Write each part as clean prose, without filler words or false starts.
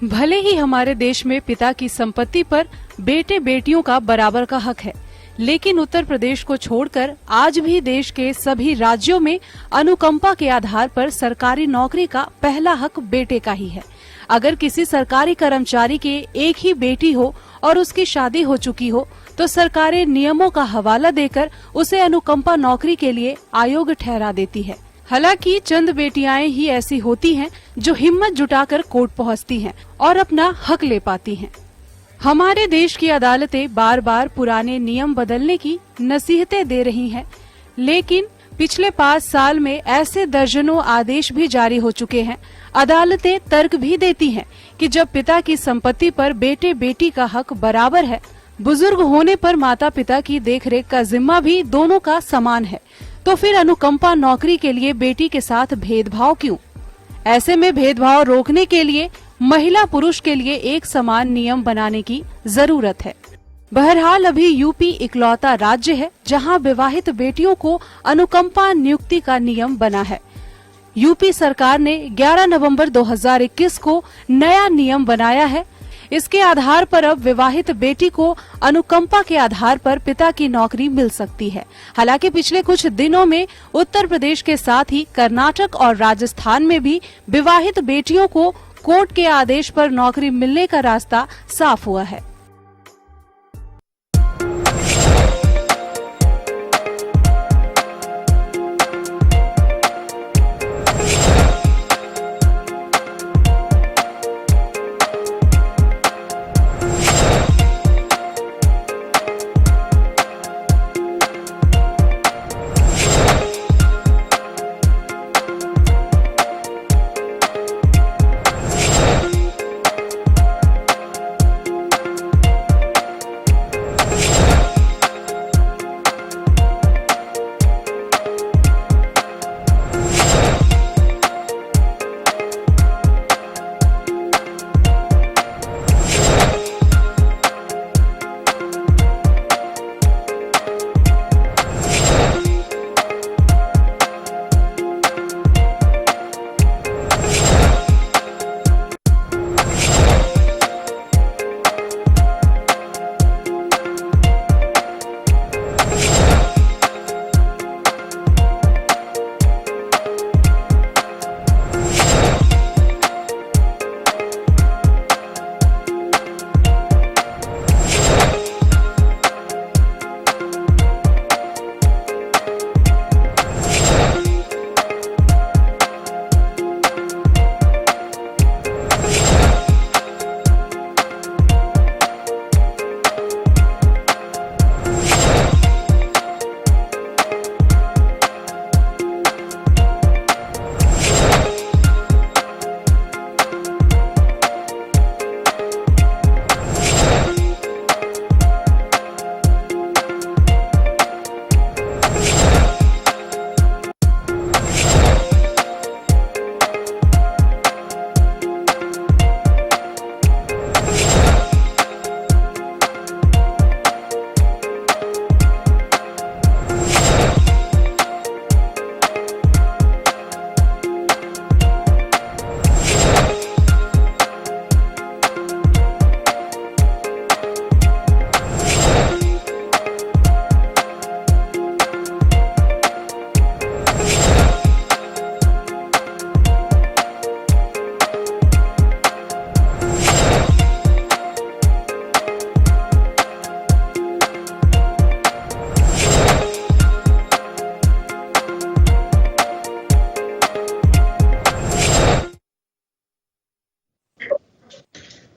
भले ही हमारे देश में पिता की संपत्ति पर बेटे बेटियों का बराबर का हक है, लेकिन उत्तर प्रदेश को छोड़कर आज भी देश के सभी राज्यों में अनुकंपा के आधार पर सरकारी नौकरी का पहला हक बेटे का ही है। अगर किसी सरकारी कर्मचारी के एक ही बेटी हो और उसकी शादी हो चुकी हो तो सरकारें नियमों का हवाला देकर उसे अनुकंपा नौकरी के लिए अयोग्य ठहरा देती है। हालांकि चंद बेटियां ही ऐसी होती हैं जो हिम्मत जुटाकर कोर्ट पहुंचती हैं और अपना हक ले पाती हैं। हमारे देश की अदालतें बार बार पुराने नियम बदलने की नसीहतें दे रही हैं, लेकिन पिछले 5 साल में ऐसे दर्जनों आदेश भी जारी हो चुके हैं। अदालतें तर्क भी देती हैं कि जब पिता की संपत्ति पर बेटे बेटी का हक बराबर है, बुजुर्ग होने पर माता पिता की देखरेख का जिम्मा भी दोनों का समान है, तो फिर अनुकंपा नौकरी के लिए बेटी के साथ भेदभाव क्यों? ऐसे में भेदभाव रोकने के लिए महिला पुरुष के लिए एक समान नियम बनाने की जरूरत है। बहरहाल अभी यूपी इकलौता राज्य है जहां विवाहित बेटियों को अनुकंपा नियुक्ति का नियम बना है। यूपी सरकार ने 11 नवंबर 2021 को नया नियम बनाया है। इसके आधार पर अब विवाहित बेटी को अनुकंपा के आधार पर पिता की नौकरी मिल सकती है। हालांकि पिछले कुछ दिनों में उत्तर प्रदेश के साथ ही कर्नाटक और राजस्थान में भी विवाहित बेटियों को कोर्ट के आदेश पर नौकरी मिलने का रास्ता साफ हुआ है।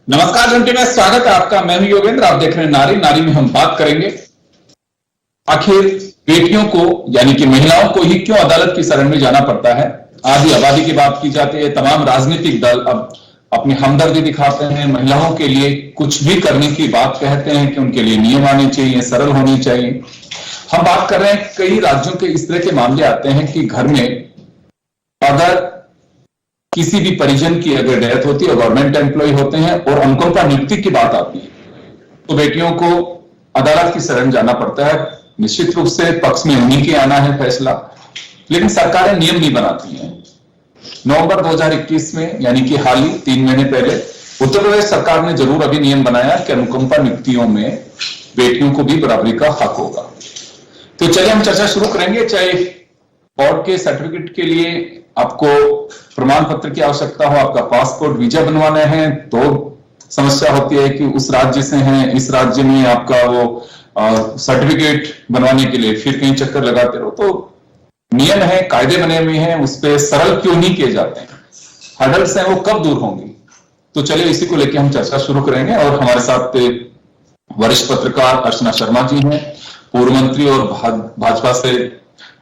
नमस्कार घंटे में स्वागत है आपका। मैं हूं योगेंद्र, आप देख रहे हैं नारी। नारी में हम बात करेंगे आखिर बेटियों को यानी कि महिलाओं को ही क्यों अदालत की शरण में जाना पड़ता है। आधी आबादी की बात की जाती है, तमाम राजनीतिक दल अब अपनी हमदर्दी दिखाते हैं, महिलाओं के लिए कुछ भी करने की बात कहते हैं कि उनके लिए नियम आने चाहिए, सरल होने चाहिए। हम बात कर रहे हैं, कई राज्यों के इस तरह के मामले आते हैं कि घर में अगर किसी भी परिजन की अगर डेथ होती है, गवर्नमेंट एम्प्लॉय होते हैं और अनुकंपा नियुक्ति की बात आती है तो बेटियों को अदालत की शरण जाना पड़ता है। निश्चित रूप से पक्ष में उन्हीं के आना है फैसला, लेकिन सरकारें नियम नहीं बनाती हैं। नवंबर 2021 में यानी कि हाल ही 3 महीने पहले उत्तर प्रदेश सरकार ने जरूर अभी नियम बनाया कि अनुकंपा नियुक्तियों में बेटियों को भी बराबरी का हक होगा। तो चलिए हम चर्चा शुरू करेंगे। चाहे बोर्ड के सर्टिफिकेट के लिए आपको प्रमाण पत्र की आवश्यकता हो, आपका पासपोर्ट वीजा बनवाना है, तो समस्या होती है कि उस राज्य से हैं, इस राज्य में आपका वो सर्टिफिकेट बनवाने के लिए फिर कहीं चक्कर लगाते रहो। तो नियम है, कायदे बने हुए हैं, उस पर सरल क्यों नहीं किए जाते हैं, हर्डल्स हैं, वो कब दूर होंगी? तो चलिए इसी को लेकर हम चर्चा शुरू करेंगे। और हमारे साथ वरिष्ठ पत्रकार अर्चना शर्मा जी हैं, पूर्व मंत्री और भाजपा से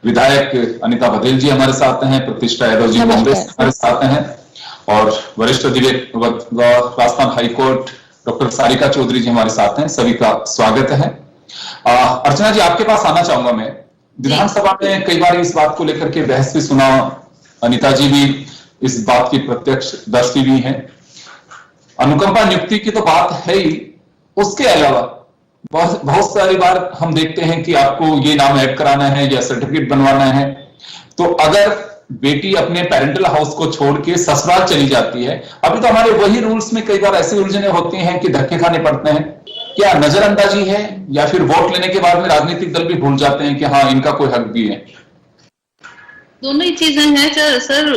विधायक अनिता बघेल जी हमारे साथ हैं, प्रतिष्ठा यादव जी कांग्रेस हमारे साथ हैं, और वरिष्ठ राजस्थान हाईकोर्ट डॉक्टर सारिका चौधरी जी हमारे साथ हैं। सभी का स्वागत है। अर्चना जी, आपके पास आना चाहूंगा मैं। विधानसभा में कई बार इस बात को लेकर के बहस भी सुना, अनिता जी भी इस बात की प्रत्यक्षदर्शी भी हैं। अनुकंपा नियुक्ति की तो बात है ही, उसके अलावा बहुत सारी बार हम देखते हैं कि आपको ये नाम ऐड कराना है या सर्टिफिकेट बनवाना है, तो अगर बेटी अपने पेरेंटल हाउस को छोड़ के ससुराल चली जाती है, अभी तो हमारे वही रूल्स में कई बार ऐसी उलझने होती हैं कि धक्के खाने पड़ते हैं। क्या नजरअंदाजी है, या फिर वोट लेने के बाद में राजनीतिक दल भी भूल जाते हैं कि हाँ इनका कोई हक भी है? दोनों ही चीजें हैं सर।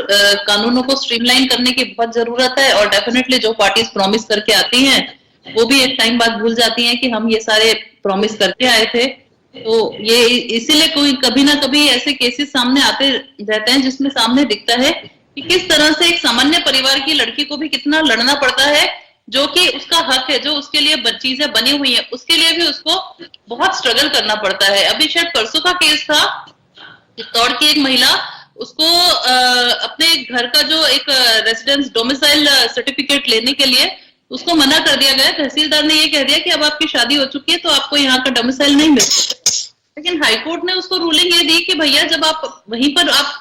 कानूनों को स्ट्रीमलाइन करने की बहुत जरूरत है, और डेफिनेटली जो पार्टीज प्रॉमिस करके आती हैं वो भी एक टाइम बाद भूल जाती हैं कि हम ये सारे प्रॉमिस करके आए थे। तो ये इसीलिए कोई कभी ना कभी ऐसे केसेस सामने आते रहते हैं जिसमें सामने दिखता है कि किस तरह से एक सामान्य परिवार की लड़की को भी कितना लड़ना पड़ता है, जो कि उसका हक है, जो उसके लिए चीजें बनी हुई है, उसके लिए भी उसको बहुत स्ट्रगल करना पड़ता है। अभी शायद परसों का केस था, चित्तौड़ की एक महिला, उसको अपने घर का जो एक रेसिडेंस डोमिसाइल सर्टिफिकेट लेने के लिए उसको मना कर दिया गया। तहसीलदार ने ये कह दिया कि अब आपकी शादी हो चुकी है तो आपको यहाँ का डोमिसाइल नहीं मिल सकता। लेकिन हाईकोर्ट ने उसको रूलिंग ये दी कि भैया जब आप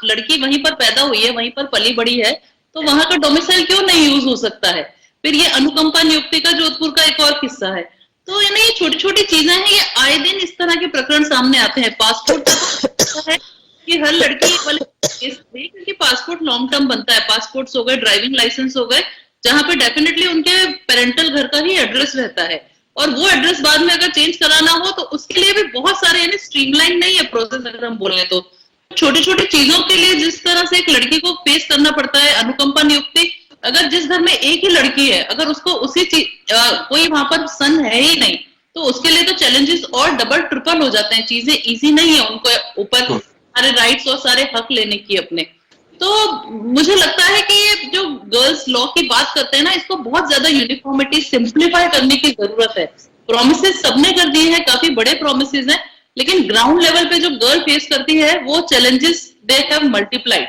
लड़की वहीं पर पैदा हुई है, वहीं पर पली बड़ी है, तो वहां का डोमिसाइल क्यों नहीं यूज हो सकता है? फिर ये अनुकंपा नियुक्ति का जोधपुर का एक और किस्सा है। तो ये छोटी छोटी चीजें हैं, ये आए दिन इस तरह के प्रकरण सामने आते हैं। पासपोर्ट है कि हर लड़की क्योंकि पासपोर्ट लॉन्ग टर्म बनता है, पासपोर्ट हो गए, ड्राइविंग लाइसेंस हो गए, जहां पे डेफिनेटली उनके पेरेंटल घर का ही एड्रेस रहता है, और वो एड्रेस बाद में अगर चेंज कराना हो तो उसके लिए भी बहुत सारे, यानी स्ट्रीमलाइन नहीं है प्रोसेस अगर हम बोले तो। छोटी छोटी चीजों के लिए जिस तरह से एक लड़की को फेस करना पड़ता है अनुकंपा नियुक्ति, अगर जिस घर में एक ही लड़की है, अगर उसको उसी कोई वहां पर सन है ही नहीं, तो उसके लिए तो चैलेंजेस और डबल ट्रिपल हो जाते हैं। चीजें इजी नहीं है उनको ऊपर सारे राइट्स और सारे हक लेने की अपने। तो मुझे लगता है कि ये जो गर्ल्स लॉ की बात करते हैं ना, इसको बहुत ज्यादा यूनिफॉर्मिटी सिंप्लीफाई करने की जरूरत है। प्रोमिसेस सबने कर दिए हैं, काफी बड़े प्रोमिसेस हैं, लेकिन ग्राउंड लेवल पे जो गर्ल फेस करती है वो चैलेंजेस दे हैव मल्टीप्लाइड।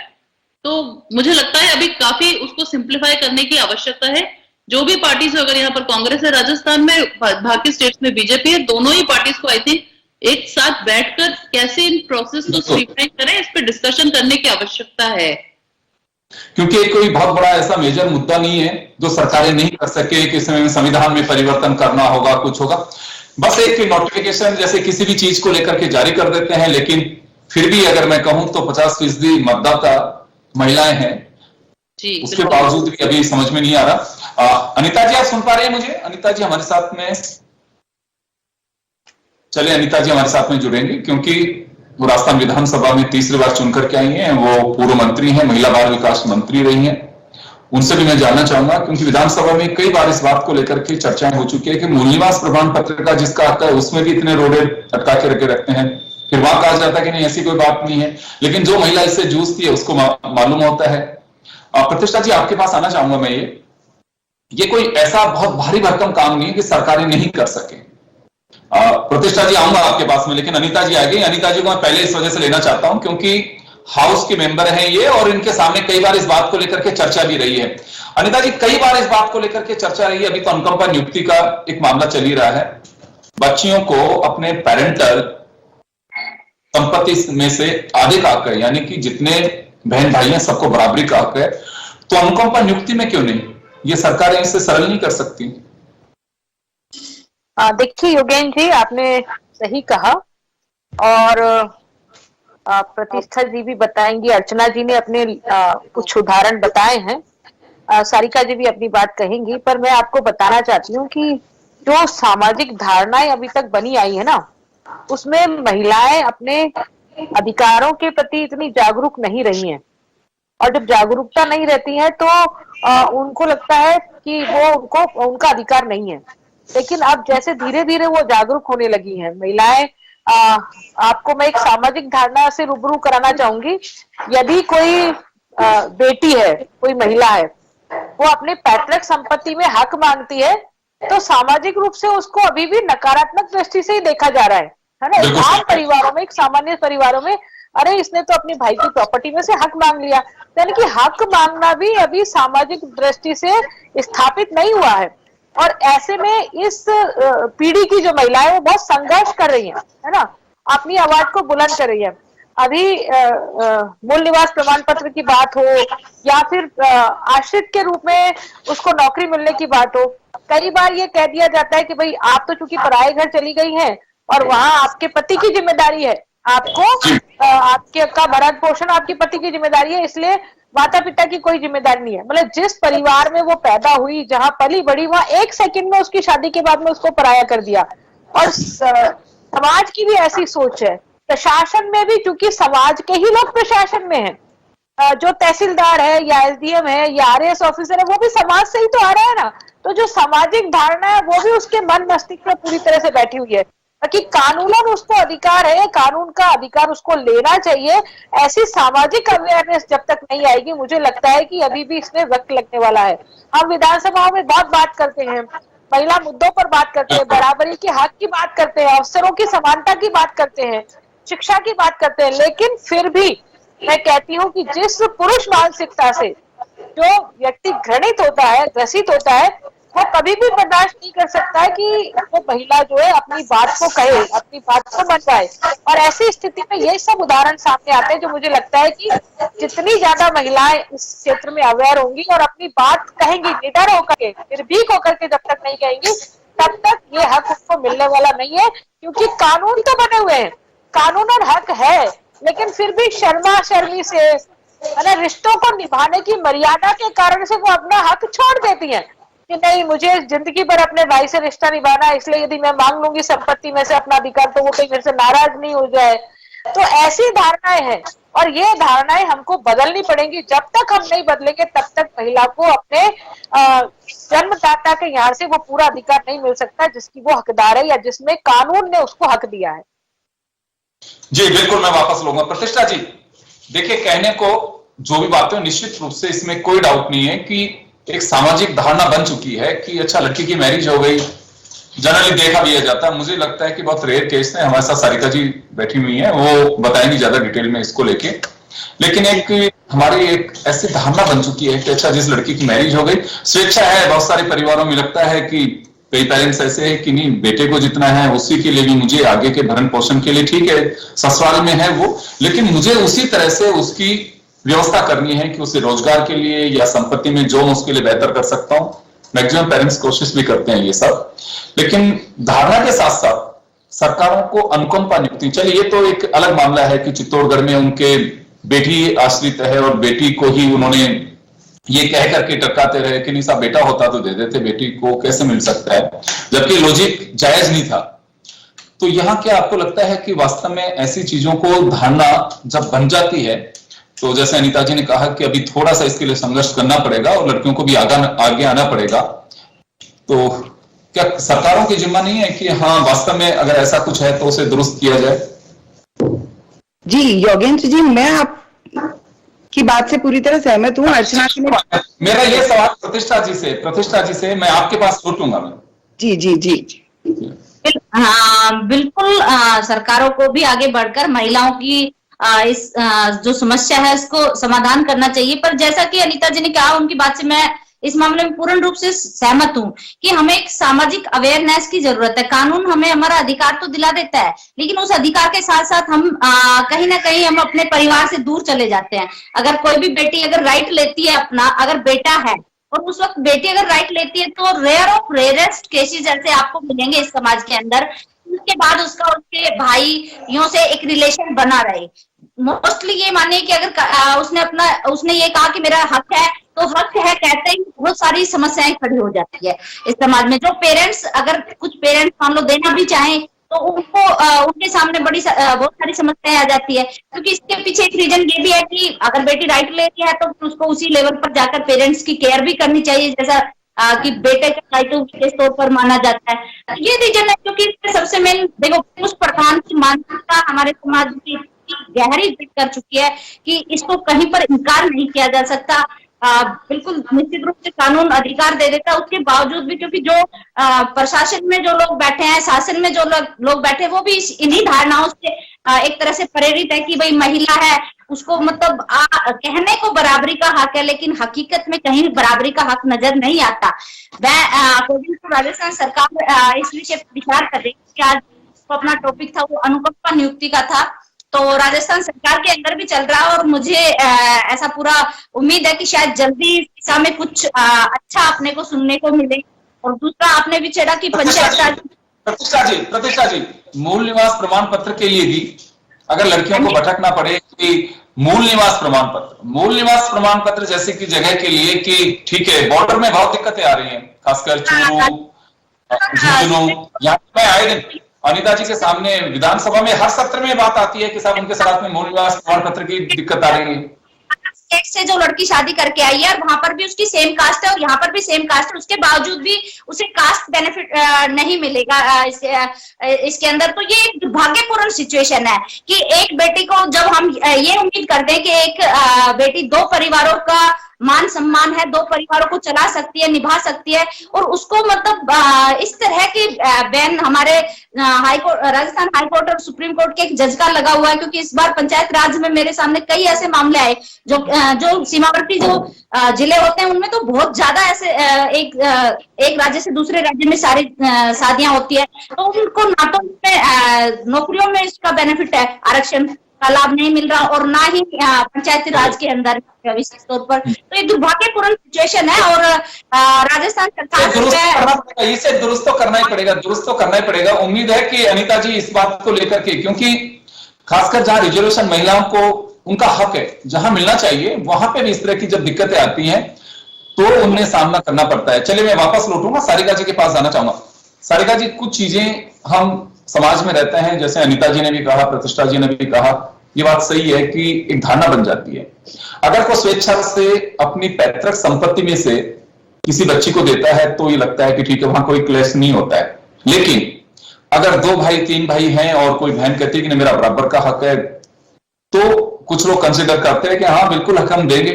तो मुझे लगता है अभी काफी उसको सिंप्लीफाई करने की आवश्यकता है। जो भी पार्टीज, अगर यहाँ पर कांग्रेस है, राजस्थान में बाकी स्टेट्स में बीजेपी है, दोनों ही पार्टीज को आई थिंक एक साथ बैठकर कैसे इन प्रोसेस को स्ट्रीमलाइन करें, इस पे डिस्कशन करने की आवश्यकता है। क्योंकि कोई बहुत बड़ा ऐसा मेजर मुद्दा नहीं है जो सरकारें नहीं कर सके कि इसमें संविधान में परिवर्तन करना होगा, कुछ होगा। बस एक नोटिफिकेशन जैसे किसी भी चीज को लेकर के जारी कर देते हैं, लेकिन फिर भी अगर मैं कहूं तो 50% मतदाता महिलाएं हैं, उसके बावजूद भी अभी समझ में नहीं आ रहा। अनिता जी, आप सुन पा रहे हैं मुझे? अनिता जी हमारे साथ में, चलिए अनिता जी हमारे साथ में जुड़ेंगे, क्योंकि वो राजस्थान विधानसभा में तीसरी बार चुनकर के आई हैं, वो पूर्व मंत्री हैं, महिला बाल विकास मंत्री रही हैं। उनसे भी मैं जानना चाहूंगा, क्योंकि विधानसभा में कई बार इस बात को लेकर के चर्चाएं हो चुकी है कि मूल निवास प्रमाण पत्र का जिसका आता है उसमें भी इतने रोड़े अटका के रखे रखते हैं, फिर वहां कहा जाता है कि नहीं ऐसी कोई बात नहीं है, लेकिन जो महिला इससे जूझती है उसको मालूम होता है। प्रतिष्ठा जी, आपके पास आना चाहूंगा मैं। ये कोई ऐसा बहुत भारी भरकम काम नहीं है कि सरकारें नहीं कर सके। प्रतिष्ठा जी आऊंगा आपके पास में, लेकिन अनिता जी आ गई। अनिता जी को मैं पहले इस वजह से लेना चाहता हूं क्योंकि हाउस के मेंबर हैं ये, और इनके सामने कई बार इस बात को लेकर के चर्चा भी रही है। अनिता जी, कई बार इस बात को लेकर के चर्चा रही है। अभी तो अनुकंपा नियुक्ति का एक मामला चल ही रहा है। बच्चियों को अपने पेरेंटल संपत्ति में से आधे का हक है, यानी कि जितने बहन भाई हैं सबको बराबरी का हक है। तो अनुकंपा नियुक्ति में क्यों नहीं? ये सरकारें इसे सरल नहीं कर सकती? देखिए योगेंद्र जी, आपने सही कहा, और प्रतिष्ठा जी भी बताएंगी, अर्चना जी ने अपने कुछ उदाहरण बताए हैं। सारिका जी भी अपनी बात कहेंगी, पर मैं आपको बताना चाहती हूँ कि जो सामाजिक धारणाएं अभी तक बनी आई है ना, उसमें महिलाएं अपने अधिकारों के प्रति इतनी जागरूक नहीं रही हैं। और जब जागरूकता नहीं रहती है तो उनको लगता है कि वो उनका अधिकार नहीं है। लेकिन अब जैसे धीरे धीरे वो जागरूक होने लगी हैं महिलाएं, आपको मैं एक सामाजिक धारणा से रूबरू कराना चाहूंगी। यदि कोई बेटी है, कोई महिला है, वो अपने पैतृक संपत्ति में हक मांगती है, तो सामाजिक रूप से उसको अभी भी नकारात्मक दृष्टि से ही देखा जा रहा है ना। एक आम परिवारों में, एक सामान्य परिवारों में, अरे इसने तो अपनी भाई की प्रॉपर्टी में से हक मांग लिया। यानी कि हक मांगना भी अभी सामाजिक दृष्टि से स्थापित नहीं हुआ है। और ऐसे में इस पीढ़ी की जो महिलाएं वो बहुत संघर्ष कर रही है ना, अपनी आवाज को बुलंद कर रही है। अभी मूल निवास प्रमाण पत्र की बात हो या फिर आश्रित के रूप में उसको नौकरी मिलने की बात हो, कई बार ये कह दिया जाता है कि भाई आप तो चूंकि पराए घर चली गई हैं और वहां आपके पति की जिम्मेदारी है, आपको आपके का भरण पोषण आपके पति की जिम्मेदारी है, इसलिए माता पिता की कोई जिम्मेदारी नहीं है। मतलब जिस परिवार में वो पैदा हुई, जहां पली बड़ी, वहां एक सेकंड में उसकी शादी के बाद में उसको पराया कर दिया। और समाज की भी ऐसी सोच है। प्रशासन में भी, चूंकि समाज के ही लोग प्रशासन में हैं, जो तहसीलदार है या एसडीएम है या आरएएस ऑफिसर है, वो भी समाज से ही तो आ रहा है ना। तो जो सामाजिक धारणा है वो भी उसके मन मस्तिष्क में पूरी तरह से बैठी हुई है कि कानूनन उसको अधिकार है, कानून का अधिकार उसको लेना चाहिए। ऐसी सामाजिक अवेयरनेस जब तक नहीं आएगी, मुझे लगता है कि अभी भी इसमें वक्त लगने वाला है। हम विधानसभाओं में बहुत बात करते हैं, महिला मुद्दों पर बात करते हैं, बराबरी के हक की बात करते हैं, अवसरों की समानता की बात करते हैं, शिक्षा की बात करते हैं, लेकिन फिर भी मैं कहती हूँ कि जिस पुरुष मानसिकता से जो व्यक्ति घृणित होता है, ग्रसित होता है, वो कभी भी बर्दाश्त नहीं कर सकता है कि वो महिला जो है अपनी बात को कहे, अपनी बात को मनवाए। और ऐसी स्थिति में ये सब उदाहरण सामने आते हैं, जो मुझे लगता है कि जितनी ज्यादा महिलाएं इस क्षेत्र में अवेयर होंगी और अपनी बात कहेंगी, निडर होकर के, निर्भीक होकर के, जब तक नहीं कहेंगी, तब तक ये हक उसको मिलने वाला नहीं है। क्योंकि कानून तो बने हुए हैं, कानून और हक है, लेकिन फिर भी शर्मा शर्मी से, है ना, रिश्तों को निभाने की मर्यादा के कारण से वो अपना हक छोड़ देती हैं कि नहीं, मुझे जिंदगी भर अपने भाई से रिश्ता निभाना है, इसलिए यदि मैं मांग लूंगी संपत्ति में से अपना अधिकार तो वो कहीं मेरे से नाराज नहीं हो जाए। तो ऐसी धारणाएं हैं और ये धारणाएं हमको बदलनी पड़ेंगी। जब तक हम नहीं बदलेंगे तब तक महिला को अपने जन्मदाता के यहाँ से वो पूरा अधिकार नहीं मिल सकता जिसकी वो हकदार है या जिसमें कानून ने उसको हक दिया है। जी बिल्कुल, मैं वापस लूंगा। प्रतिष्ठा जी, देखिए, कहने को जो भी बातें, निश्चित रूप से इसमें कोई डाउट नहीं है कि एक सामाजिक धारणा बन चुकी है कि अच्छा, लड़की की मैरिज हो गई, जनरली देखा भी जाता है। मुझे लगता है कि बहुत रेयर केस है। हमारे साथ सारिका जी बैठी हुई हैं, वो बताएंगी ज्यादा डिटेल में इसको लेके। लेकिन एक हमारी एक ऐसी धारणा बन चुकी है कि अच्छा, जिस लड़की की मैरिज हो गई, स्वेच्छा है, बहुत सारे परिवारों में लगता है कि कई पेरेंट्स ऐसे हैं कि नहीं, बेटे को जितना है उसी के लिए भी मुझे आगे के भरण पोषण के लिए, ठीक है ससुराल में है वो, लेकिन मुझे उसी तरह से उसकी व्यवस्था करनी है कि उसे रोजगार के लिए या संपत्ति में जो मैं उसके लिए बेहतर कर सकता हूं। मैक्सिमम पेरेंट्स कोशिश भी करते हैं ये सब, लेकिन धारणा के साथ साथ सरकारों को अनुकंपा नियुक्ति, चलिए ये तो एक अलग मामला है कि चित्तौड़गढ़ में उनके बेटी आश्रित है और बेटी को ही उन्होंने ये कह करके टरकाते रहे कि नहीं साहब, बेटा होता तो दे देते, बेटी को कैसे मिल सकता है, जबकि लॉजिक जायज नहीं था। तो यहां क्या आपको लगता है कि वास्तव में ऐसी चीजों को धारणा जब बन जाती है, तो जैसे अनीता जी ने कहा कि अभी थोड़ा सा इसके लिए संघर्ष करना पड़ेगा और लड़कियों को भी आगे आना पड़ेगा, तो क्या सरकारों की जिम्मा नहीं है कि हाँ, वास्तव में अगर ऐसा कुछ है तो उसे दुरुस्त किया जाए? जी योगेंद्र जी, मैं आप की बात से पूरी तरह सहमत हूँ। अर्चना जी, मेरा ये सवाल प्रतिष्ठा जी से मैं आपके पास लौटूंगा। मैं जी जी जी हाँ बिल्कुल, सरकारों को भी आगे बढ़कर महिलाओं की इस जो समस्या है इसको समाधान करना चाहिए। पर जैसा कि अनीता जी ने कहा, उनकी बात से मैं इस मामले में पूर्ण रूप से सहमत हूँ कि हमें एक सामाजिक अवेयरनेस की जरूरत है। कानून हमें हमारा अधिकार तो दिला देता है, लेकिन उस अधिकार के साथ साथ हम कहीं ना कहीं हम अपने परिवार से दूर चले जाते हैं। अगर कोई भी बेटी अगर राइट लेती है अपना, अगर बेटा है और उस वक्त बेटी अगर राइट लेती है, तो रेयर ऑफ रेयरेस्ट केसेस जैसे आपको मिलेंगे इस समाज के अंदर, उसके बाद उसका उसके भाइयों से एक रिलेशन बना रहे, मोस्टली ये मानिए कि अगर उसने ये कहा कि मेरा हक है, तो हक है कहते ही बहुत सारी समस्याएं खड़ी हो जाती है इस समाज में। जो पेरेंट्स, अगर कुछ पेरेंट्स मान लो देना भी चाहें तो उनको उनके सामने बहुत सारी समस्याएं आ जाती है, क्योंकि इसके पीछे एक रीजन ये भी है कि अगर बेटी राइट ले रही है तो उसको उसी लेवल पर जाकर पेरेंट्स की केयर भी करनी चाहिए, जैसा कि बेटे का दायित्व विशेष तौर पर माना जाता है। ये रीजन है, क्योंकि सबसे मेन देखो उस प्रधान की मानसिकता हमारे समाज की गहरी कर चुकी है कि इसको कहीं पर इनकार नहीं किया जा सकता। बिल्कुल निश्चित रूप से कानून अधिकार दे देता है, उसके बावजूद भी क्योंकि जो प्रशासन में जो लोग बैठे हैं, शासन में जो लोग बैठे, वो भी इन्हीं धारणाओं से एक तरह से प्रेरित है कि भाई महिला है, उसको मतलब कहने को बराबरी का हक है, लेकिन हकीकत में कहीं बराबरी का हक नजर नहीं आता। अकॉर्डिंग टू राजस्थान सरकार इस विषय पर विचार कर रही है। आज अपना टॉपिक था वो अनुकंपा नियुक्ति का था, तो राजस्थान सरकार के अंदर भी चल रहा है और मुझे ऐसा पूरा उम्मीद है कि शायद जल्दी इस दिशा में कुछ अच्छा अपने को सुनने को मिले। और दूसरा आपने भी छेड़ा कि पंचायत प्रतिष्ठा जी, मूल निवास प्रमाण पत्र के लिए भी अगर लड़कियों को भटकना पड़े कि मूल निवास प्रमाण पत्र जैसे की जगह के लिए कि ठीक है, बॉर्डर में बहुत दिक्कतें आ रही हैं, खासकर चूरू, झुंझुनू। यहाँ मैं आए दिन अनिता जी के सामने विधानसभा में हर सत्र में बात आती है कि साहब उनके साथ में मूल निवास प्रमाण पत्र की दिक्कत आ रही है। स्टेट से जो लड़की शादी करके आई है और वहां पर भी उसकी सेम कास्ट है और यहाँ पर भी सेम कास्ट है, उसके बावजूद भी उसे कास्ट बेनिफिट नहीं मिलेगा इसके अंदर। तो ये एक दुर्भाग्यपूर्ण सिचुएशन है कि एक बेटी को, जब हम ये उम्मीद करते हैं कि एक बेटी दो परिवारों का मान सम्मान है, दो परिवारों को चला सकती है, निभा सकती है, और उसको मतलब इस तरह की बैन हमारे राजस्थान हाई कोर्ट और सुप्रीम कोर्ट के एक जज का लगा हुआ है। क्योंकि इस बार पंचायत राज में मेरे सामने कई ऐसे मामले आए जो सीमावर्ती जो जिले होते हैं उनमें तो बहुत ज्यादा ऐसे एक राज्य से दूसरे राज्य में सारी शादियां होती है, तो उनको ना तो नौकरियों में इसका बेनिफिट है, आरक्षण का लाभ नहीं मिल रहा, और ना ही पंचायती राज के अंदर विशेष तौर पर। तो ये दुर्भाग्यपूर्ण सिचुएशन है और राजस्थान सरकार इसे दुरुस्त तो करना ही पड़ेगा। उम्मीद है कि अनिता जी इस बात को लेकर के, क्योंकि खासकर जहां रिजर्वेशन महिलाओं को उनका हक है, जहां मिलना चाहिए, वहां पे भी इस तरह की जब दिक्कतें आती हैं तो उन्हें सामना करना पड़ता है। चलिए मैं वापस लौटूंगा, सारिका जी के पास जाना चाहूंगा। सारिका जी, कुछ चीजें हम समाज में रहते हैं, जैसे अनिता जी ने भी कहा, प्रतिष्ठा जी ने भी कहा, ये बात सही है कि एक धारणा बन जाती है। अगर कोई स्वेच्छा से अपनी पैतृक संपत्ति में से किसी बच्ची को देता है तो ये लगता है कि ठीक है, वहां कोई क्लेश नहीं होता है। लेकिन अगर 2 भाई 3 भाई हैं और कोई बहन कहती है कि मेरा बराबर का हक है, तो कुछ लोग कंसिडर करते हैं कि हाँ बिल्कुल हक हम देंगे।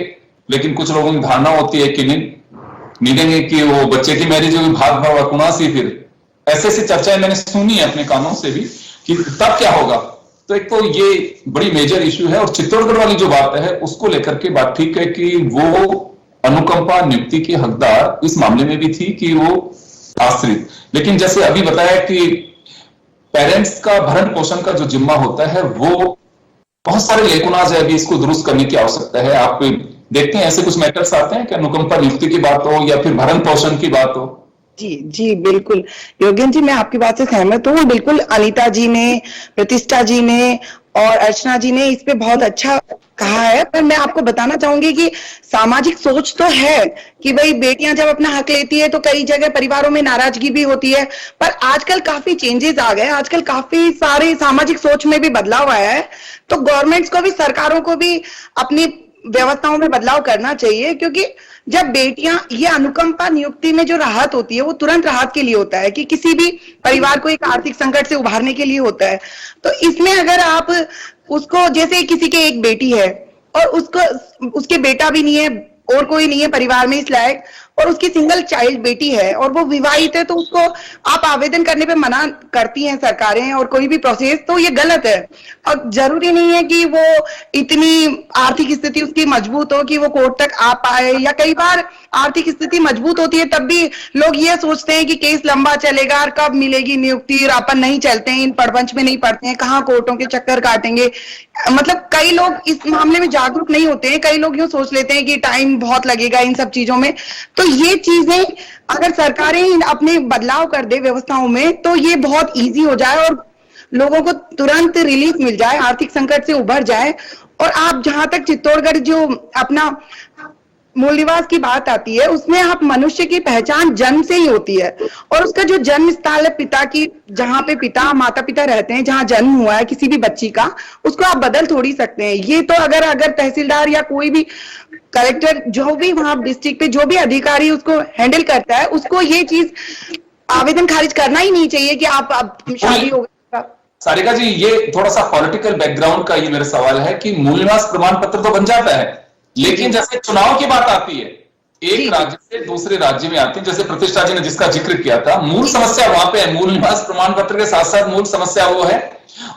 लेकिन कुछ लोगों की धारणा होती है कि नहीं देंगे, कि वो बच्चे की मैरिज होगी, भाग भाग कुणा सी, फिर ऐसे चर्चाएं मैंने सुनी है अपने कानों से भी कि तब क्या होगा। तो एक तो ये बड़ी मेजर इश्यू है। और चित्तौड़गढ़ वाली जो बात है उसको लेकर के बात ठीक है कि वो अनुकंपा नियुक्ति की हकदार इस मामले में भी थी कि वो आश्रित, लेकिन जैसे अभी बताया कि पेरेंट्स का भरण पोषण का जो जिम्मा होता है वो बहुत सारे लेकुनाज है, अभी इसको दुरुस्त करने की आवश्यकता है। आप देखते हैं ऐसे कुछ मैटर्स आते हैं कि अनुकंपा नियुक्ति की बात हो या फिर भरण पोषण की बात हो। जी बिल्कुल योगेन जी, मैं आपकी बात से सहमत हूँ। बिल्कुल अनीता जी ने, प्रतिष्ठा जी ने और अर्चना जी ने इस पे बहुत अच्छा कहा है। पर मैं आपको बताना चाहूंगी कि सामाजिक सोच तो है कि भाई बेटियां जब अपना हक लेती है तो कई जगह परिवारों में नाराजगी भी होती है, पर आजकल काफी चेंजेस आ गए, आजकल काफी सारे सामाजिक सोच में भी बदलाव आया है। तो गवर्नमेंट्स को भी, सरकारों को भी अपनी व्यवस्थाओं में बदलाव करना चाहिए, क्योंकि जब बेटियां, ये अनुकंपा नियुक्ति में जो राहत होती है वो तुरंत राहत के लिए होता है कि किसी भी परिवार को एक आर्थिक संकट से उभारने के लिए होता है। तो इसमें अगर आप उसको, जैसे किसी के एक बेटी है और उसके बेटा भी नहीं है और कोई नहीं है परिवार में इस लायक, और उसकी सिंगल चाइल्ड बेटी है और वो विवाहित है, तो उसको आप आवेदन करने पे मना करती हैं सरकारें और कोई भी प्रोसेस, तो ये गलत है। और जरूरी नहीं है कि वो इतनी आर्थिक स्थिति उसकी मजबूत हो कि वो कोर्ट तक आ पाए, या कई बार आर्थिक स्थिति मजबूत होती है तब भी लोग ये सोचते हैं कि केस लंबा चलेगा और कब मिलेगी नियुक्ति, और अपन नहीं चलते हैं, इन प्रपंच में नहीं पड़ते हैं, कहाँ कोर्टों के चक्कर काटेंगे। मतलब कई लोग इस मामले में जागरूक नहीं होते हैं, कई लोग यूं सोच लेते हैं कि टाइम बहुत लगेगा इन सब चीजों में। तो ये चीजें अगर सरकारें अपने बदलाव कर दे व्यवस्थाओं में तो ये बहुत इजी हो जाए और लोगों को तुरंत रिलीफ मिल जाए, आर्थिक संकट से उभर जाए। और आप जहां तक चित्तौड़गढ़ जो अपना मूल निवास की बात आती है, उसमें आप मनुष्य की पहचान जन्म से ही होती है, और उसका जो जन्म स्थल है पिता की, जहां पे पिता माता पिता रहते हैं, जहां जन्म हुआ है किसी भी बच्ची का, उसको आप बदल थोड़ी सकते हैं। ये तो अगर तहसीलदार या कोई भी कलेक्टर, जो भी वहां डिस्ट्रिक्ट पे जो भी अधिकारी उसको हैंडल करता है, उसको ये चीज आवेदन खारिज करना ही नहीं चाहिए कि आप अब शादी हो गई। सारिका जी, ये थोड़ा सा पॉलिटिकल बैकग्राउंड का ये मेरा सवाल है कि मूल निवास प्रमाण पत्र तो बन जाता है, लेकिन जैसे चुनाव की बात आती है, एक राज्य से दूसरे राज्य में आते हैं, जैसे प्रतिष्ठा जी ने जिसका जिक्र किया था, मूल समस्या वहां पे है। मूल निवास प्रमाण पत्र के साथ साथ मूल समस्या वो है,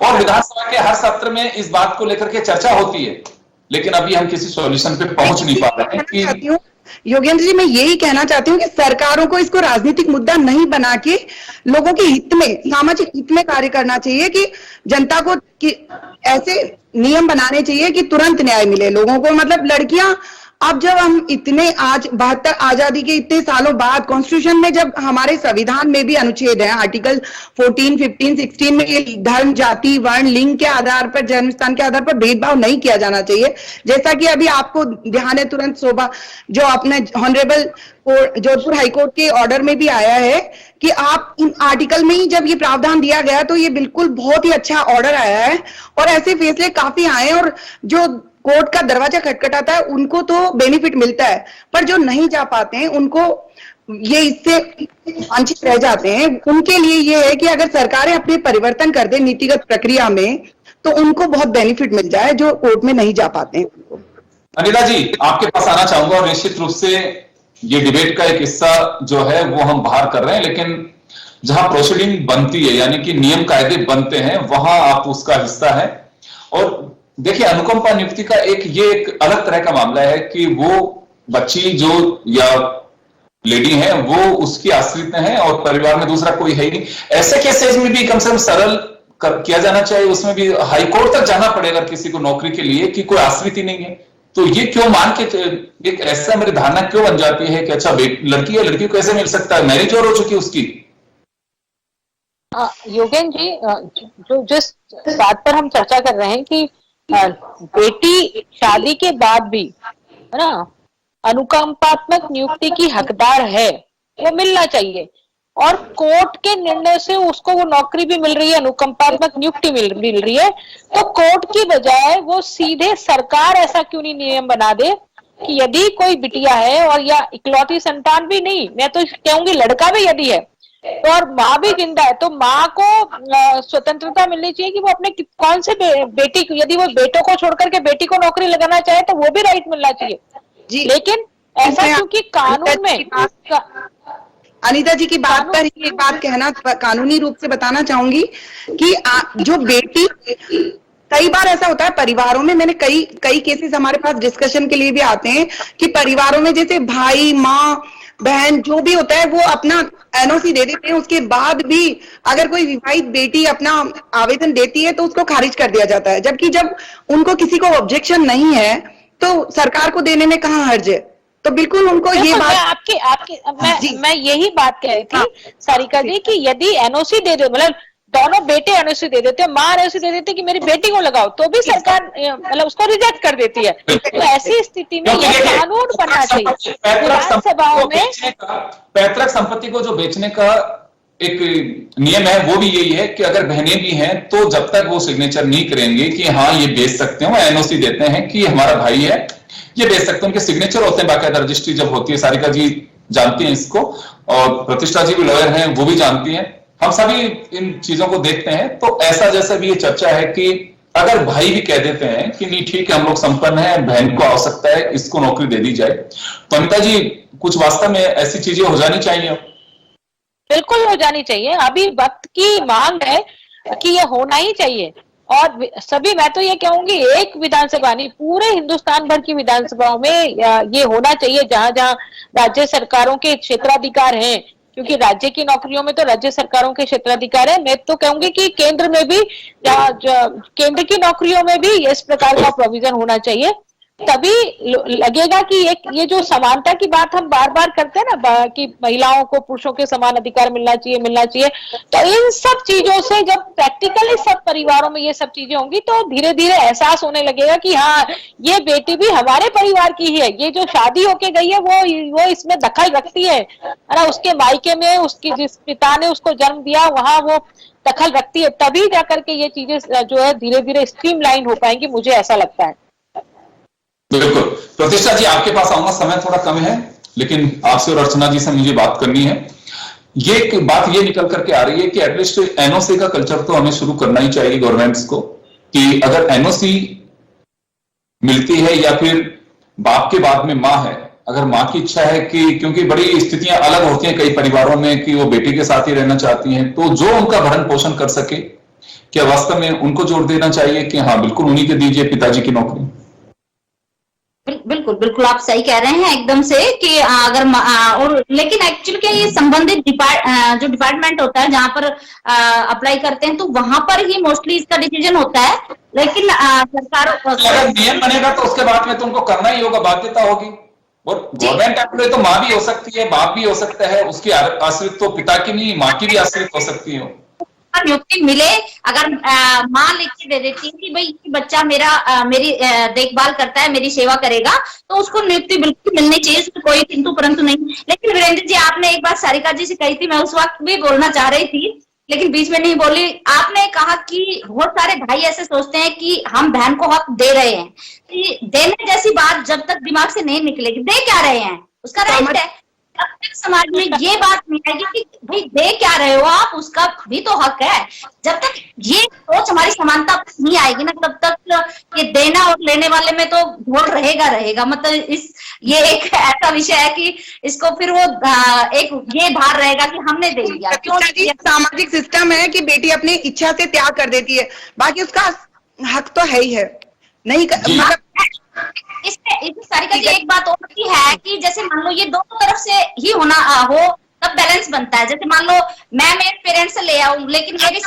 और विधानसभा के हर सत्र में इस बात को लेकर के चर्चा होती है, लेकिन अभी हम किसी सॉल्यूशन पे पहुंच नहीं पा रहे हैं कि योगेंद्र जी, मैं यही कहना चाहती हूँ कि सरकारों को इसको राजनीतिक मुद्दा नहीं बना के लोगों के हित में, सामाजिक हित में कार्य करना चाहिए, कि जनता को कि ऐसे नियम बनाने चाहिए कि तुरंत न्याय मिले लोगों को। मतलब लड़कियां, अब जब हम इतने आज 72 आजादी के इतने सालों बाद कॉन्स्टिट्यूशन में, जब हमारे संविधान में भी अनुच्छेद है, आर्टिकल 14, 15, 16 में ये धर्म, जाति, वर्ण, लिंग के आधार पर, जन्म स्थान के आधार पर भेदभाव नहीं किया जाना चाहिए। जैसा कि अभी आपको ध्यान है तुरंत शोभा, जो अपने ऑनरेबल जोधपुर हाईकोर्ट के ऑर्डर में भी आया है कि आप इन आर्टिकल में ही जब ये प्रावधान दिया गया, तो ये बिल्कुल बहुत ही अच्छा ऑर्डर आया है, और ऐसे फैसले काफी आए, और जो कोर्ट का दरवाजा खटखटाता है उनको तो बेनिफिट मिलता है, पर जो नहीं जा पाते हैं उनको ये इससे वंचित रह जाते हैं। उनके लिए ये है कि अगर सरकारें अपने परिवर्तन कर दे नीतिगत प्रक्रिया में, तो उनको बहुत बेनिफिट मिल जाए जो कोर्ट में नहीं जा पाते हैं। अनिता जी, आपके पास आना चाहूंगा, और निश्चित रूप से ये डिबेट का एक हिस्सा जो है वो हम बाहर कर रहे हैं, लेकिन जहां प्रोसीडिंग बनती है, यानी कि नियम कायदे बनते हैं, वहां आप उसका हिस्सा है। और देखिए, अनुकंपा नियुक्ति का एक अलग तरह का मामला है कि वो बच्ची जो या लेडी है वो उसकी आश्रित है, और परिवार में दूसरा कोई है ही नहीं। ऐसे केसेस में भी कम से कम सरल किया जाना चाहिए, उसमें भी हाईकोर्ट तक जाना पड़ेगा किसी को नौकरी के लिए कि कोई आश्रित ही नहीं है। तो ये क्यों मान के एक ऐसा मेरी धारणा क्यों बन जाती है कि अच्छा लड़की है, लड़की को कैसे मिल सकता है, मैरिज और हो चुकी उसकी। योगेन जी, जो जिस बात पर हम चर्चा कर रहे हैं कि बेटी शादी के बाद भी, है ना, अनुकंपात्मक नियुक्ति की हकदार है, वो मिलना चाहिए, और कोर्ट के निर्णय से उसको वो नौकरी भी मिल रही है, अनुकंपात्मक नियुक्ति मिल रही है, तो कोर्ट की बजाय वो सीधे सरकार ऐसा क्यों नहीं नियम बना दे कि यदि कोई बिटिया है, और या इकलौती संतान भी नहीं, मैं तो कहूंगी लड़का भी यदि है, तो और माँ भी जिंदा है, तो माँ को स्वतंत्रता मिलनी चाहिए कि वो अपने कौन से बेटी को, यदि वो बेटों को छोड़कर के बेटी को नौकरी लगाना चाहे तो वो भी राइट मिलना चाहिए जी। लेकिन ऐसा क्योंकि कानून में, अनिता जी की बात पर एक बात कहना, कानूनी रूप से बताना चाहूंगी कि जो बेटी, कई बार ऐसा होता है परिवारों में, मैंने कई केसेस हमारे पास डिस्कशन के लिए भी आते हैं कि परिवारों में जैसे भाई, माँ, बहन जो भी होता है वो अपना एनओसी दे देते हैं, उसके बाद भी अगर कोई विवाहित बेटी अपना आवेदन देती है तो उसको खारिज कर दिया जाता है, जबकि जब उनको किसी को ऑब्जेक्शन नहीं है तो सरकार को देने में कहाँ हर्ज है। तो बिल्कुल उनको ये बात मैं यही बात कह रही थी सारिका जी कि यदि एनओसी दे दे, मतलब दोनों बेटे एनओसी दे देते हैं, माँ एनओसी दे देती है कि मेरी बेटी को लगाओ, तो भी सरकार मतलब उसको रिजेक्ट कर देती है। तो ऐसी स्थिति में यह कानून बनना चाहिए विधानसभाओं में। पैतृक संपत्ति को जो बेचने का एक नियम है वो भी यही है कि अगर बहनें भी हैं तो जब तक वो सिग्नेचर नहीं करेंगे कि हाँ ये बेच सकते हो, एनओसी देते हैं कि हमारा भाई है ये बेच सकते हैं, उनके सिग्नेचर होते हैं, बाकायदा रजिस्ट्री जब होती है, सारिका जी जानती हैं इसको, और प्रतिष्ठा जी भी लॉयर हैं वो भी जानती हैं, हम सभी इन चीजों को देखते हैं। तो ऐसा जैसे भी ये चर्चा है कि अगर भाई भी कह देते हैं कि नहीं ठीक है हम लोग संपन्न हैं, बहन को आवश्यकता है, इसको नौकरी दे दी जाए, तो अनिता जी कुछ वास्तव में ऐसी चीजें हो जानी चाहिए। बिल्कुल हो जानी चाहिए, अभी वक्त की मांग है कि ये होना ही चाहिए। और सभी, मैं तो ये कहूंगी एक विधानसभा नहीं, पूरे हिंदुस्तान भर की विधानसभाओं में ये होना चाहिए, जहां जहां राज्य सरकारों के क्षेत्राधिकार हैं, क्योंकि राज्य की नौकरियों में तो राज्य सरकारों के क्षेत्राधिकार है। मैं तो कहूंगी कि केंद्र में भी, केंद्र की नौकरियों में भी इस प्रकार का प्रोविजन होना चाहिए। तभी लगेगा कि एक ये जो समानता की बात हम बार बार करते हैं ना कि महिलाओं को पुरुषों के समान अधिकार मिलना चाहिए, तो इन सब चीजों से जब प्रैक्टिकली सब परिवारों में ये सब चीजें होंगी तो धीरे धीरे एहसास होने लगेगा कि हाँ, ये बेटी भी हमारे परिवार की ही है, ये जो शादी होके गई है वो इसमें दखल रखती है ना, उसके मायके में उसकी जिस पिता ने उसको जन्म दिया वहां वो दखल रखती है, तभी जाकर के ये चीजें जो है धीरे धीरे स्ट्रीमलाइन हो पाएंगी, मुझे ऐसा लगता है। बिल्कुल। प्रतिष्ठा जी, आपके पास आऊंगा, समय थोड़ा कम है, लेकिन आपसे और अर्चना जी से मुझे बात करनी है। ये बात ये निकल करके आ रही है कि एटलीस्ट एनओसी का कल्चर तो हमें शुरू करना ही चाहिए गवर्नमेंट्स को, कि अगर एनओसी मिलती है या फिर बाप के बाद में मां है, अगर मां की इच्छा है कि, क्योंकि बड़ी स्थितियां अलग होती हैं कई परिवारों में कि वो बेटी के साथ ही रहना चाहती हैं, तो जो उनका भरण पोषण कर सके, क्या वास्तव में उनको जोर देना चाहिए कि हाँ बिल्कुल उन्हीं के दीजिए पिताजी की नौकरी? बिल्कुल बिल्कुल, आप सही कह रहे हैं एकदम से कि अगर और लेकिन एक्चुअली क्या ये संबंधित जो डिपार्टमेंट होता है जहां पर अप्लाई करते हैं तो वहां पर ही मोस्टली इसका डिसीजन होता है, लेकिन सरकारों अगर नियम बनेगा तो उसके बाद में तुमको करना ही होगा, बाध्यता होगी। और गवर्नमेंट एम्प्लॉय तो माँ भी हो सकती है, बाप भी हो सकता है, उसकी आश्रित तो पिता की नहीं माँ की भी आश्रित हो सकती है। नियुक्ति मिले, अगर माँ लिख के दे देती है कि भाई ये बच्चा मेरी देखभाल करता है, मेरी सेवा करेगा, तो उसको नियुक्ति बिल्कुल मिलनी चाहिए, उसमें कोई किंतु परंतु नहीं। लेकिन वीरेंद्र जी, आपने एक बात सारिका जी से कही थी, मैं उस वक्त भी बोलना चाह रही थी लेकिन बीच में नहीं बोली। आपने कहा कि बहुत सारे भाई ऐसे सोचते हैं कि हम बहन को हक दे रहे हैं, कि देने जैसी बात जब तक दिमाग से नहीं निकलेगी, दे क्या रहे हैं, उसका राइट है, तब तक समाज में ये बात नहीं आएगी कि भाई दे क्या रहे हो आप, उसका भी तो हक है। जब तक ये सोच हमारी समानता नहीं आएगी ना, तब तक ये देना और लेने वाले में तो घोल रहेगा। मतलब ये एक ऐसा विषय है कि इसको फिर वो एक ये भार रहेगा कि हमने दे दिया। क्यों सामाजिक सिस्टम है कि बेटी अपनी इच्छा से त्याग कर देती है, बाकी उसका हक तो है ही है, नहीं इसमें सारिका जी एक बात और भी है कि जैसे मान लो ये दोनों तरफ से ही होना हो तब बैलेंस बनता है। जैसे मान लो मैं मेरे पेरेंट्स से ले आऊं, लेकिन मेरी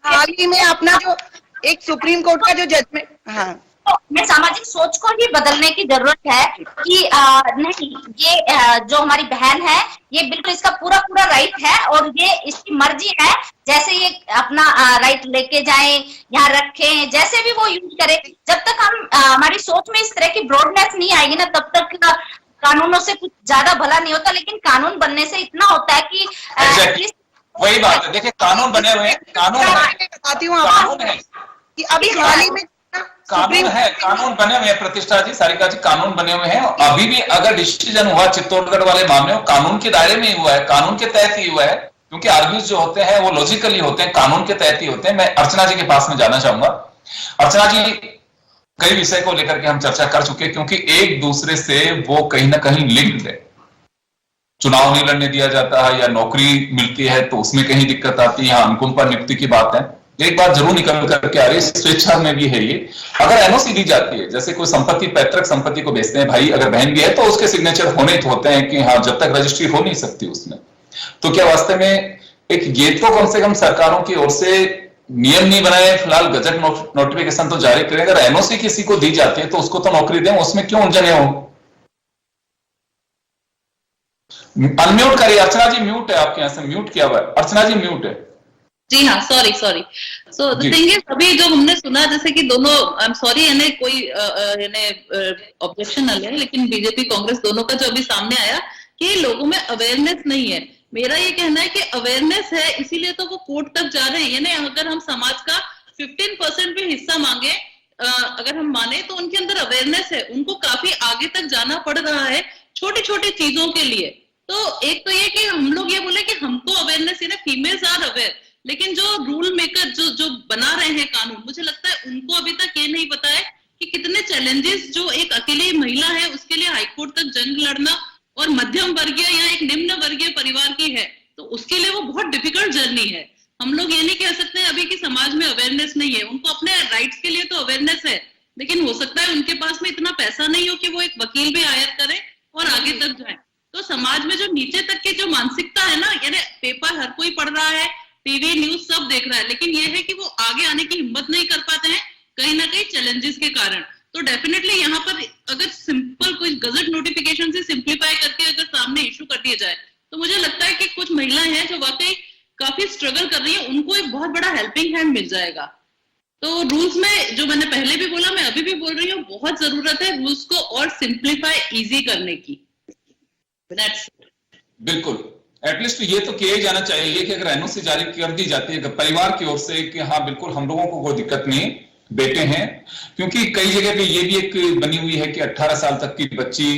हाल ही में अपना जो एक सुप्रीम कोर्ट का जो जजमेंट, हाँ, तो हमें सामाजिक सोच को ही बदलने की जरूरत है कि नहीं, ये जो हमारी बहन है ये बिल्कुल इसका पूरा राइट है और ये इसकी मर्जी है, जैसे ये अपना राइट लेके जाए, यहाँ रखें, जैसे भी वो यूज करे। जब तक हम हमारी सोच में इस तरह की ब्रॉडनेस नहीं आएगी ना, तब तक कानूनों से कुछ ज्यादा भला नहीं होता। लेकिन कानून बनने से इतना होता है कि वही बात है, देखिए कानून बने हुए हैं, बताती हूँ कानून है कि अभी हाल ही में कानून बने हुए हैं। प्रतिष्ठा जी, सारिका जी, कानून बने हुए हैं। अभी भी अगर डिसीजन हुआ चित्तौड़गढ़ वाले मामले में, कानून के दायरे में ही हुआ है, कानून के तहत ही हुआ है, क्योंकि आर्ग्यूज जो होते हैं वो लॉजिकली होते हैं, कानून के तहत ही होते हैं। मैं अर्चना जी के पास में जाना चाहूंगा। अर्चना जी, कई विषय को लेकर के हम चर्चा कर चुके हैं, क्योंकि एक दूसरे से वो कहीं ना कहीं लिंक्ड है। चुनाव नहीं लड़ने दिया जाता है या नौकरी मिलती है तो उसमें कहीं दिक्कत आती है, अनुकंपा पर नियुक्ति की बात है। एक बात जरूर निकल करके आ रही है, स्वेच्छा में भी है ये। अगर एनओसी दी जाती है, जैसे कोई संपत्ति, पैतृक संपत्ति को बेचते हैं भाई, अगर बहन भी है तो उसके सिग्नेचर होने तो होते हैं कि हाँ, जब तक रजिस्ट्री हो नहीं सकती उसमें, तो क्या वास्तव में एक ये तो कम से कम सरकारों की ओर से नियम नहीं बनाए, फिलहाल गजट नोटिफिकेशन तो जारी करें। अगर एनओसी किसी को दी जाती है तो उसको तो नौकरी दें, उसमें क्यों उलझने हो? अनम्यूट करिए अर्चना जी, म्यूट है आपके यहाँ से, म्यूट किया हुआ है। अर्चना जी म्यूट है। जी हाँ, sorry. So the thing is, अभी जो हमने सुना जैसे कि दोनों, आई एम सॉरी, यानी कोई ऑब्जेक्शन न ले, लेकिन बीजेपी कांग्रेस दोनों का जो अभी सामने आया कि लोगों में अवेयरनेस नहीं है। मेरा ये कहना है कि अवेयरनेस है, इसीलिए तो वो कोर्ट तक जा रहे हैं। यानी अगर हम समाज का 15% भी हिस्सा मांगे, अगर हम माने, तो उनके अंदर अवेयरनेस है, उनको काफी आगे तक जाना पड़ रहा है छोटी छोटी चीजों के लिए। तो एक तो ये कि हम लोग ये बोले कि हमको अवेयरनेस है ना, फीमेल्स आर अवेयर, लेकिन जो रूल मेकर जो बना रहे हैं कानून, मुझे लगता है उनको अभी तक ये नहीं पता है कि कितने चैलेंजेस जो एक अकेली महिला है उसके लिए हाईकोर्ट तक जंग लड़ना, और मध्यम वर्गीय या एक निम्न वर्गीय परिवार की है तो उसके लिए वो बहुत डिफिकल्ट जर्नी है। हम लोग ये नहीं कह सकते हैं अभी कि समाज में अवेयरनेस नहीं है। उनको अपने राइट्स के लिए तो अवेयरनेस है, लेकिन हो सकता है उनके पास में इतना पैसा नहीं हो कि वो एक वकील भी हायर करें और आगे तक जाए। तो समाज में जो नीचे तक की जो मानसिकता है ना, यानी पेपर हर कोई पढ़ रहा है, टीवी न्यूज सब देख रहा है, लेकिन ये है कि वो आगे आने की हिम्मत नहीं कर पाते हैं कहीं ना कहीं चैलेंजेस के कारण। तो डेफिनेटली यहाँ पर अगर सिंपल कोई गजट नोटिफिकेशन से सिंप्लीफाई करके अगर सामने इशू कर दिया जाए, तो मुझे लगता है कि कुछ महिलाएं हैं जो वाकई काफी स्ट्रगल कर रही है, उनको एक बहुत बड़ा हेल्पिंग हैंड मिल जाएगा। तो रूल्स में जो मैंने पहले भी बोला, मैं अभी भी बोल रही हूँ, बहुत जरूरत है रूल्स को और सिंप्लीफाई इजी करने की। बिल्कुल, एटलीस्ट ये तो किया ही जाना चाहिए कि अगर एनओसी जारी कर दी जाती है परिवार की ओर से कि हाँ बिल्कुल हम लोगों को कोई दिक्कत नहीं, बेटे हैं, क्योंकि कई जगह पे ये भी एक बनी हुई है कि 18 साल तक की बच्ची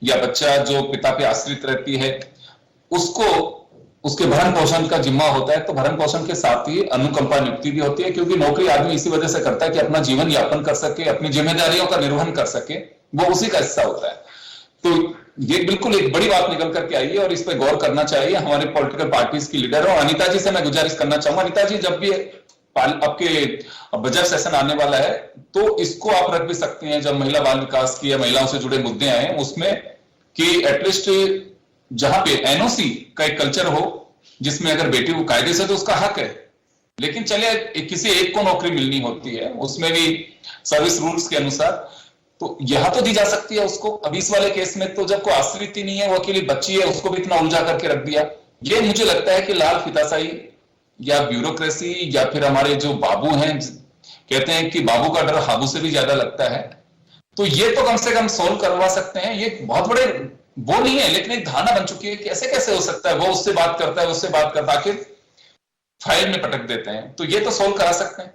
या बच्चा जो पिता पे आश्रित रहती है उसको उसके भरण पोषण का जिम्मा होता है, तो भरण पोषण के साथ ही अनुकंपा नियुक्ति भी होती है, क्योंकि नौकरी आदमी इसी वजह से करता है कि अपना जीवन यापन कर सके, अपनी जिम्मेदारियों का निर्वहन कर सके, वो उसी का हिस्सा होता है। तो ये बिल्कुल एक बड़ी बात निकल करके आई है और इस पर गौर करना चाहिए हमारे पॉलिटिकल पार्टीज की लीडर। और अनिता जी से मैं गुजारिश करना चाहूंगा, अनिता जी जब भी आपके बजट सेशन आने वाला है तो इसको आप रख भी सकते हैं जब महिला बाल विकास की या महिलाओं से जुड़े मुद्दे आए उसमें, कि एटलीस्ट जहां पे एनओसी का एक कल्चर हो जिसमें अगर बेटी को कायदे से तो उसका हक है, लेकिन चले किसी एक को नौकरी मिलनी होती है उसमें भी सर्विस रूल्स के अनुसार, तो यहां तो दी जा सकती है उसको। अब इस वाले केस में तो जब कोई आश्रित ही नहीं है, वो अकेली बच्ची है, उसको भी इतना उलझा करके रख दिया। ये मुझे लगता है कि लाल फीताशाही या ब्यूरोक्रेसी या फिर हमारे जो बाबू हैं, कहते हैं कि बाबू का डर हाबू से भी ज्यादा लगता है, तो ये तो कम से कम सोल्व करवा सकते हैं। ये बहुत बड़े वो नहीं है, लेकिन एक धारणा बन चुकी है कि ऐसे कैसे हो सकता है, वो उससे बात करता है, उससे बात करता, आखिर फाइल में पटक देते हैं, तो ये तो सोल्व करा सकते हैं।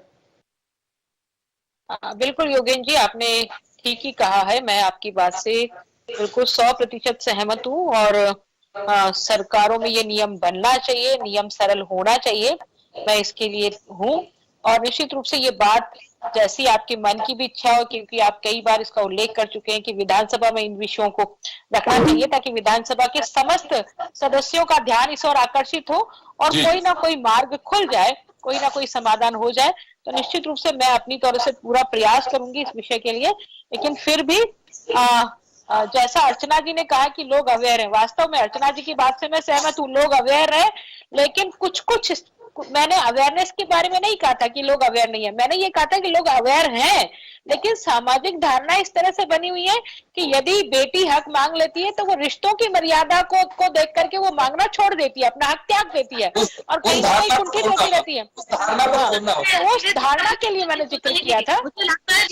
बिल्कुल योगेन जी, आपने ठीक ही कहा है, मैं आपकी बात से बिल्कुल 100% सहमत हूँ। और सरकारों में ये नियम बनना चाहिए, नियम सरल होना चाहिए, मैं इसके लिए हूँ। और निश्चित रूप से ये बात जैसी आपके मन की भी इच्छा हो, क्योंकि आप कई बार इसका उल्लेख कर चुके हैं कि विधानसभा में इन विषयों को रखना चाहिए ताकि विधानसभा के समस्त सदस्यों का ध्यान इस ओर आकर्षित हो और कोई ना कोई मार्ग खुल जाए, कोई ना कोई समाधान हो जाए। तो निश्चित रूप से मैं अपनी तरफ से पूरा प्रयास करूंगी इस विषय के लिए। लेकिन फिर भी जैसा अर्चना जी ने कहा कि लोग अवेयर हैं, वास्तव में अर्चना जी की बात से मैं सहमत हूँ, लोग अवेयर है, लेकिन कुछ मैंने अवेयरनेस के बारे में नहीं कहा था कि लोग अवेयर नहीं है, मैंने ये कहा था कि लोग अवेयर हैं, लेकिन सामाजिक धारणा इस तरह से बनी हुई है कि यदि बेटी हक मांग लेती है तो वो रिश्तों की मर्यादा को देख करके वो मांगना छोड़ देती है, अपना हक त्याग देती है और कहीं ना कहीं कुंठित होती रहती है। उस धारणा के लिए मैंने जिक्र किया था।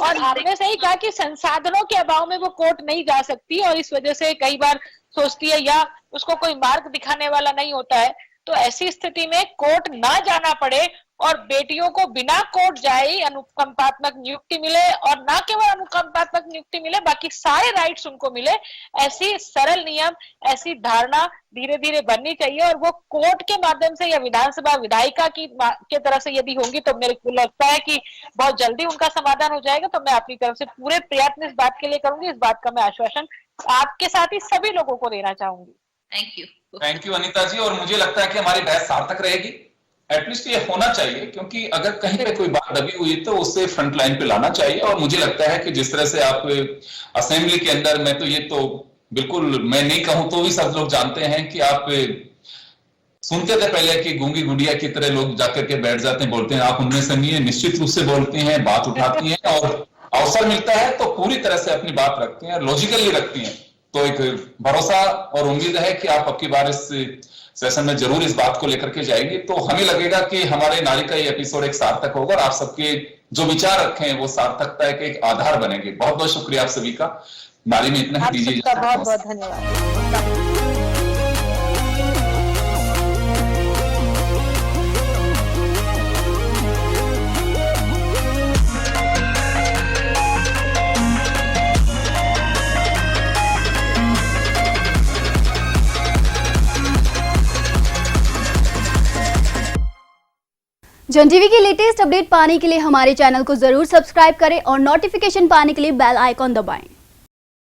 और आपने सही कहा कि संसाधनों के अभाव में वो कोर्ट नहीं जा सकती और इस वजह से कई बार सोचती है या उसको कोई मार्ग दिखाने वाला नहीं होता है, तो ऐसी स्थिति में कोर्ट ना जाना पड़े और बेटियों को बिना कोर्ट जाए अनुकंपात्मक नियुक्ति मिले, और ना केवल अनुकंपात्मक नियुक्ति मिले, बाकी सारे राइट्स उनको मिले, ऐसी सरल नियम, ऐसी धारणा धीरे धीरे बननी चाहिए। और वो कोर्ट के माध्यम से या विधानसभा विधायिका के तरफ से यदि होंगी तो मेरे को लगता है कि बहुत जल्दी उनका समाधान हो जाएगा। तो मैं अपनी तरफ से पूरे प्रयत्न इस बात के लिए करूंगी, इस बात का मैं आश्वासन आपके साथ ही सभी लोगों को देना चाहूंगी। थैंक यू अनिता जी। और मुझे लगता है कि हमारी बहस सार्थक रहेगी, एटलीस्ट ये होना चाहिए, क्योंकि अगर कहीं पे कोई बात दबी हुई तो उससे फ्रंट लाइन पे लाना चाहिए। और मुझे लगता है कि जिस तरह से आप असेंबली के अंदर, मैं तो ये तो बिल्कुल मैं नहीं कहूं तो भी सब लोग जानते हैं कि आप सुनते थे पहले कि गूंगी गुड़िया की तरह लोग जाकर के बैठ जाते हैं, बोलते हैं, आप उनमें से नहीं है, निश्चित रूप से बोलती हैं, बात उठाती हैं और अवसर मिलता है तो पूरी तरह से अपनी बात रखती हैं, लॉजिकली रखती हैं। तो एक भरोसा और उम्मीद है कि आप अब की बार इस सेशन में जरूर इस बात को लेकर के जाएंगे, तो हमें लगेगा कि हमारे नारी का ये एपिसोड एक सार्थक होगा और आप सबके जो विचार रखे हैं वो सार्थकता के एक आधार बनेंगे। बहुत बहुत शुक्रिया आप सभी का। नारी में इतना ही दीजिए, बहुत बहुत धन्यवाद। जन टीवी की लेटेस्ट अपडेट पाने के लिए हमारे चैनल को जरूर सब्सक्राइब करें और नोटिफिकेशन पाने के लिए बेल आइकॉन दबाएं।